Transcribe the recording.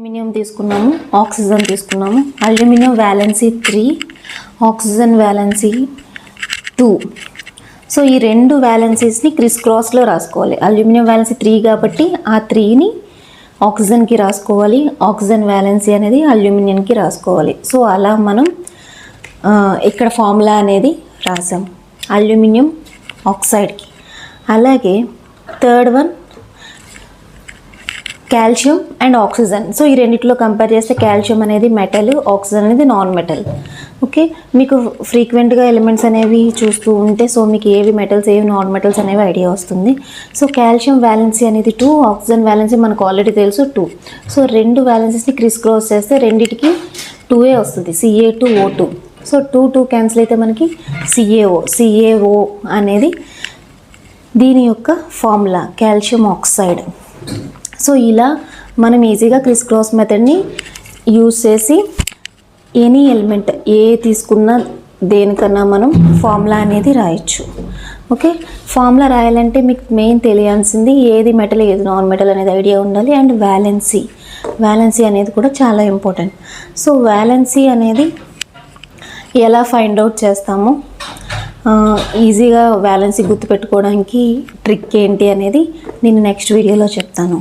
Aluminium తీసుకున్నాము, oxygen తీసుకున్నాము. Aluminium valency 3, oxygen valency 2. So ఈ రెండు వ్యాలెన్సీస్ని క్రిస్ క్రాస్లో రాసుకోవాలి. అల్యూమినియం వ్యాలెన్సీ 3 కాబట్టి ఆ 3ని ఆక్సిజన్కి రాసుకోవాలి, ఆక్సిజన్ వ్యాలెన్సీ అనేది అల్యూమినియంకి రాసుకోవాలి. సో అలా మనం ఇక్కడ ఫార్ములా అనేది రాసాం అల్యూమినియం ఆక్సైడ్కి. అలాగే third one calcium and oxygen. So ఈ రెండిట్లో కంపేర్ చేస్తే కాల్షియం అనేది మెటల్, ఆక్సిజన్ అనేది నాన్ మెటల్. ఓకే, మీకు ఫ్రీక్వెంట్గా ఎలిమెంట్స్ అనేవి చూస్తూ ఉంటే సో మీకు ఏవి మెటల్స్ ఏవి నాన్ మెటల్స్ అనేవి ఐడియా వస్తుంది. సో కాల్షియం వ్యాలెన్సీ అనేది 2, ఆక్సిజన్ వ్యాలెన్సీ మనకు ఆల్రెడీ తెలుసు 2. సో రెండు వ్యాలెన్సీస్ని క్రిస్ క్రాస్ చేస్తే రెండిటికి 2 వస్తుంది, Ca2O2. సో 2 క్యాన్సిల్ అయితే మనకి CaO అనేది దీని యొక్క ఫార్ములా కాల్షియం ఆక్సైడ్. సో ఇలా మనం ఈజీగా క్రిస్ క్రాస్ మెథడ్ని యూజ్ చేసి ఎనీ ఎలిమెంట్ ఏ తీసుకున్నా దేనికన్నా మనం ఫార్ములా అనేది రాయొచ్చు. ఓకే, ఫార్ములా రాయాలంటే మీకు మెయిన్ తెలియాల్సింది ఏది మెటల్ ఏది నాన్ మెటల్ అనేది ఐడియా ఉండాలి. అండ్ వ్యాలెన్సీ అనేది కూడా చాలా ఇంపార్టెంట్. సో వ్యాలెన్సీ అనేది ఎలా ఫైండ్ అవుట్ చేస్తామో ఈజీగా వ్యాలెన్సీ గుర్తుపెట్టుకోవడానికి ట్రిక్ ఏంటి అనేది నేను నెక్స్ట్ వీడియోలో చెప్తాను.